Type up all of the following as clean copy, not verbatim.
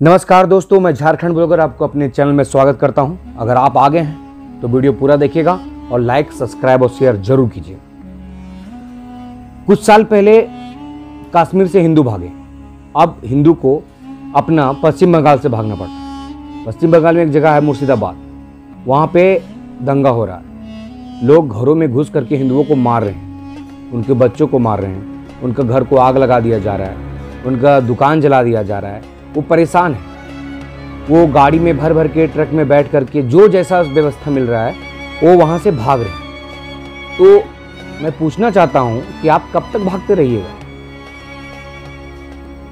नमस्कार दोस्तों, मैं झारखंड ब्लॉगर आपको अपने चैनल में स्वागत करता हूं। अगर आप आगे हैं तो वीडियो पूरा देखिएगा और लाइक, सब्सक्राइब और शेयर जरूर कीजिए। कुछ साल पहले कश्मीर से हिंदू भागे, अब हिंदू को अपना पश्चिम बंगाल से भागना पड़ता। पश्चिम बंगाल में एक जगह है मुर्शिदाबाद, वहाँ पे दंगा हो रहा है। लोग घरों में घुस करके हिंदुओं को मार रहे हैं, उनके बच्चों को मार रहे हैं, उनका घर को आग लगा दिया जा रहा है, उनका दुकान जला दिया जा रहा है। वो परेशान है, वो गाड़ी में भर भर के ट्रक में बैठ करके जो जैसा व्यवस्था मिल रहा है वो वहाँ से भाग रहे हैं। तो मैं पूछना चाहता हूँ कि आप कब तक भागते रहिएगा?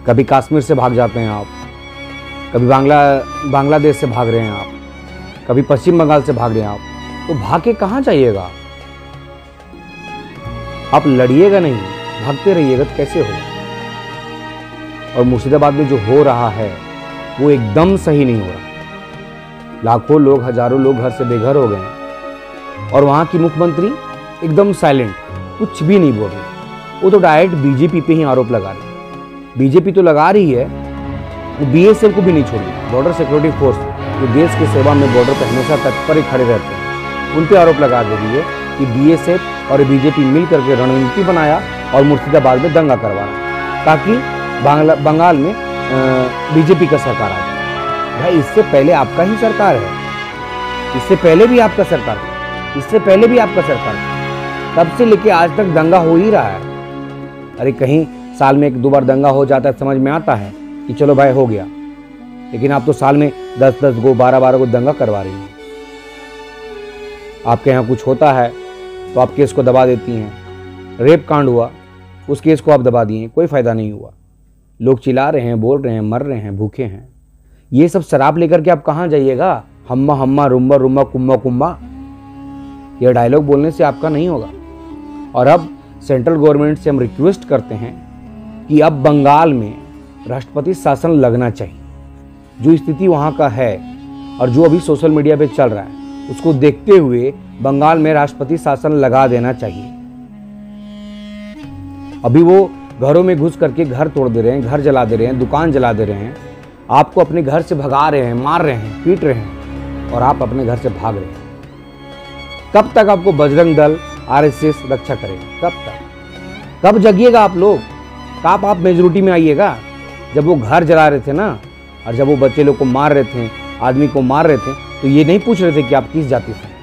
कभी कश्मीर से भाग जाते हैं आप, कभी बांग्लादेश से भाग रहे हैं आप, कभी पश्चिम बंगाल से भाग रहे हैं आप, तो भाग के कहाँ जाइएगा? आप लड़िएगा नहीं, भागते रहिएगा तो कैसे होगा? और मुर्शिदाबाद में जो हो रहा है वो एकदम सही नहीं हो रहा। लाखों लोग, हजारों लोग घर से बेघर हो गए हैं और वहाँ की मुख्यमंत्री एकदम साइलेंट, कुछ भी नहीं बोल रही। वो तो डायरेक्ट बीजेपी पे ही आरोप लगा रही है। बीजेपी तो लगा रही है, वो बीएसएफ को भी नहीं छोड़ रही। बॉर्डर सिक्योरिटी फोर्स जो देश की सेवा में बॉर्डर पर हमेशा तत्पर खड़े रहते हैं, उन पर आरोप लगा रही है कि बीएसएफ और बीजेपी मिल करके रणनीति बनाया और मुर्शिदाबाद में दंगा करवाना ताकि बंगाल में बीजेपी का सरकार आ जाए। भाई, इससे पहले आपका ही सरकार है, इससे पहले भी आपका सरकार है, इससे पहले भी आपका सरकार है। तब से लेके आज तक दंगा हो ही रहा है। अरे कहीं साल में 1-2 बार दंगा हो जाता है, समझ में आता है कि चलो भाई हो गया, लेकिन आप तो साल में 10-10 गो, 12-12 गो दंगा करवा रही हैं। आपके यहाँ कुछ होता है तो आप केस को दबा देती हैं। रेप कांड हुआ, उस केस को आप दबा दिए, कोई फायदा नहीं हुआ। लोग चिल्ला रहे हैं, बोल रहे हैं, मर रहे हैं, भूखे हैं। ये सब शराब लेकर के आप कहाँ जाइएगा? हम्मा हम्मा, रुम्बा रुम्बा, कुम्मा कुम्बा, ये डायलॉग बोलने से आपका नहीं होगा। और अब सेंट्रल गवर्नमेंट से हम रिक्वेस्ट करते हैं कि अब बंगाल में राष्ट्रपति शासन लगना चाहिए। जो स्थिति वहाँ का है और जो अभी सोशल मीडिया पे चल रहा है, उसको देखते हुए बंगाल में राष्ट्रपति शासन लगा देना चाहिए। अभी वो घरों में घुस करके घर तोड़ दे रहे हैं, घर जला दे रहे हैं, दुकान जला दे रहे हैं, आपको अपने घर से भगा रहे हैं, मार रहे हैं, पीट रहे हैं और आप अपने घर से भाग रहे हैं। कब तक आपको बजरंग दल, आरएसएस रक्षा करेगा? कब तक? कब जगिएगा आप लोग? कब आप मेजोरिटी में आइएगा? जब वो घर जला रहे थे ना, और जब वो बच्चे लोग को मार रहे थे, आदमी को मार रहे थे, तो ये नहीं पूछ रहे थे कि आप किस जाति से।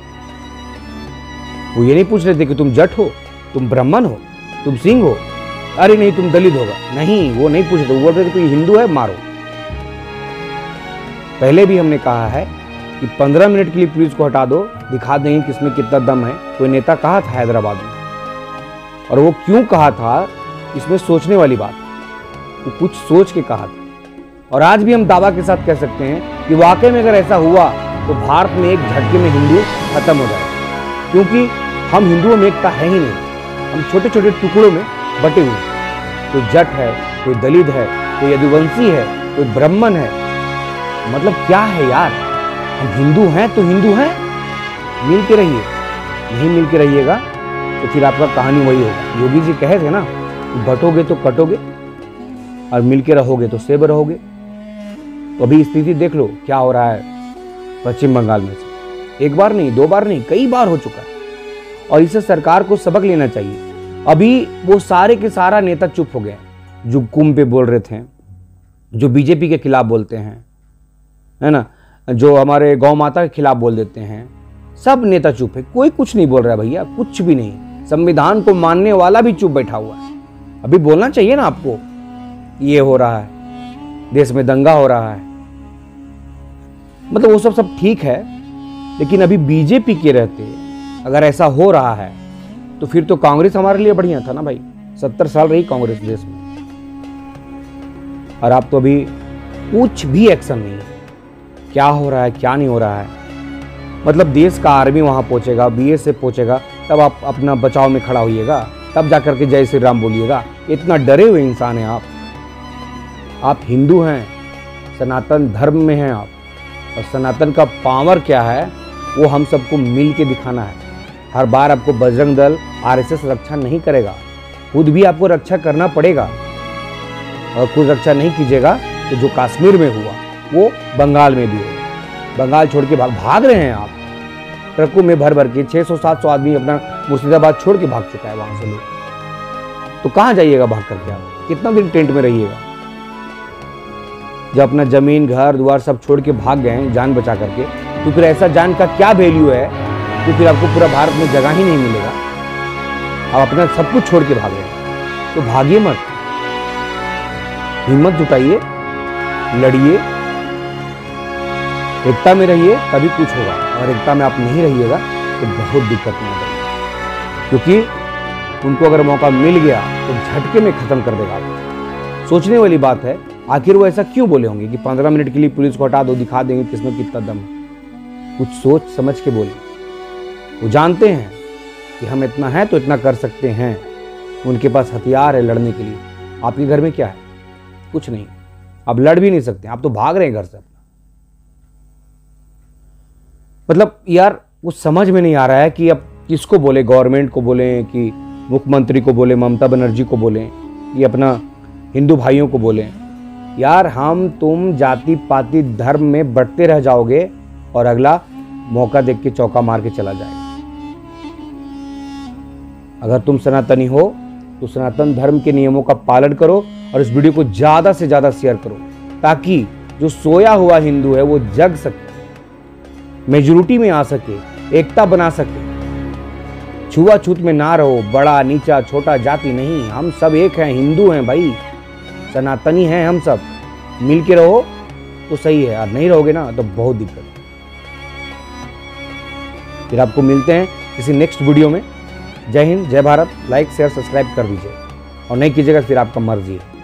वो ये नहीं पूछ रहे थे कि तुम जट हो, तुम ब्राह्मण हो, तुम सिंह हो, अरे नहीं तुम दलित होगा। नहीं, वो नहीं पूछे थे। वो बोल रहे थे कोई हिंदू है, मारो। पहले भी हमने कहा है कि 15 मिनट के लिए पुलिस को हटा दो, दिखा देंगे किसमें कितना दम है। कोई नेता कहा था हैदराबाद में, और वो क्यों कहा था, इसमें सोचने वाली बात। वो कुछ सोच के कहा था। और आज भी हम दावा के साथ कह सकते हैं कि वाकई में अगर ऐसा हुआ तो भारत में एक झटके में हिंदू खत्म हो जाए, क्योंकि हम हिंदुओं में एकता है ही नहीं। हम छोटे छोटे टुकड़ों में बटे हुए, कोई जट है, कोई दलित है, कोई यदुवंशी है, कोई ब्राह्मण है। मतलब क्या है यार? हम हिंदू हैं तो हिंदू हैं, मिल के रहिए। नहीं मिल के रहिएगा तो फिर आपका कहानी वही होगा। योगी जी कहे थे ना, बटोगे तो कटोगे और मिल के रहोगे तो सेब रहोगे। तो अभी स्थिति देख लो क्या हो रहा है पश्चिम बंगाल में से। एक बार नहीं, 2 बार नहीं, कई बार हो चुका है और इससे सरकार को सबक लेना चाहिए। अभी वो सारे के सारा नेता चुप हो गए जो कुंभ पे बोल रहे थे, जो बीजेपी के खिलाफ बोलते हैं, है ना, जो हमारे गौ माता के खिलाफ बोल देते हैं। सब नेता चुप है, कोई कुछ नहीं बोल रहा है भैया, कुछ भी नहीं। संविधान को मानने वाला भी चुप बैठा हुआ है। अभी बोलना चाहिए ना आपको, ये हो रहा है, देश में दंगा हो रहा है। मतलब वो सब ठीक है, लेकिन अभी बीजेपी के रहते अगर ऐसा हो रहा है तो फिर तो कांग्रेस हमारे लिए बढ़िया था ना भाई। 70 साल रही कांग्रेस देश में, और आप तो अभी कुछ भी एक्शन नहीं है। क्या हो रहा है, क्या नहीं हो रहा है? मतलब देश का आर्मी वहां पहुंचेगा, बीएसएफ पहुंचेगा, तब आप अपना बचाव में खड़ा होइएगा, तब जाकर के जय श्री राम बोलिएगा। इतना डरे हुए इंसान हैं आप हिंदू हैं, सनातन धर्म में हैं आप, और सनातन का पावर क्या है वो हम सबको मिल के दिखाना है। हर बार आपको बजरंग दल, आरएसएस रक्षा नहीं करेगा, खुद भी आपको रक्षा करना पड़ेगा। और खुद रक्षा नहीं कीजिएगा तो जो कश्मीर में हुआ वो बंगाल में भी हो। बंगाल छोड़ के भाग रहे हैं आप। ट्रकों में भर भर के 600-700 आदमी अपना मुर्शिदाबाद छोड़ के भाग चुका है वहां से लोग। तो कहाँ जाइएगा भाग करके आप? कितना दिन टेंट में रहिएगा? जब अपना जमीन घर द्वार सब छोड़ के भाग गए हैं जान बचा करके, तो फिर ऐसा जान का क्या वैल्यू है कि फिर आपको पूरा भारत में जगह ही नहीं मिलेगा। आप अपना सब कुछ छोड़ के भागे, तो भागिए मत, हिम्मत जुटाइए, लड़िए, एकता में रहिए, तभी कुछ होगा। और एकता में आप नहीं रहिएगा तो बहुत दिक्कत में आ जाएगी, क्योंकि उनको अगर मौका मिल गया तो झटके में खत्म कर देगा आपको। सोचने वाली बात है, आखिर वो ऐसा क्यों बोले होंगे कि 15 मिनट के लिए पुलिस को हटा दो, दिखा देंगे किसमें कितना दम है। कुछ सोच समझ के बोले। वो जानते हैं कि हम इतना है तो इतना कर सकते हैं, उनके पास हथियार है लड़ने के लिए। आपके घर में क्या है? कुछ नहीं, आप लड़ भी नहीं सकते, आप तो भाग रहे हैं घर से। मतलब यार वो समझ में नहीं आ रहा है कि अब किसको बोले, गवर्नमेंट को बोले कि मुख्यमंत्री को बोले, ममता बनर्जी को बोले, ये अपना हिंदू भाइयों को बोले। यार हम तुम जाति पाति धर्म में बढ़ते रह जाओगे और अगला मौका देख के चौका मार के चला जाएगा। अगर तुम सनातनी हो तो सनातन धर्म के नियमों का पालन करो और इस वीडियो को ज्यादा से ज्यादा शेयर करो, ताकि जो सोया हुआ हिंदू है वो जग सके, मेजॉरिटी में आ सके, एकता बना सके। छुआछूत में ना रहो, बड़ा नीचा छोटा जाति नहीं, हम सब एक हैं, हिंदू हैं भाई, सनातनी हैं हम सब। मिल के रहो तो सही है, और नहीं रहोगे ना तो बहुत दिक्कत है। फिर आपको मिलते हैं किसी नेक्स्ट वीडियो में। जय हिंद, जय भारत। लाइक शेयर सब्सक्राइब कर दीजिए, और नहीं कीजिएगा फिर आपका मर्जी है।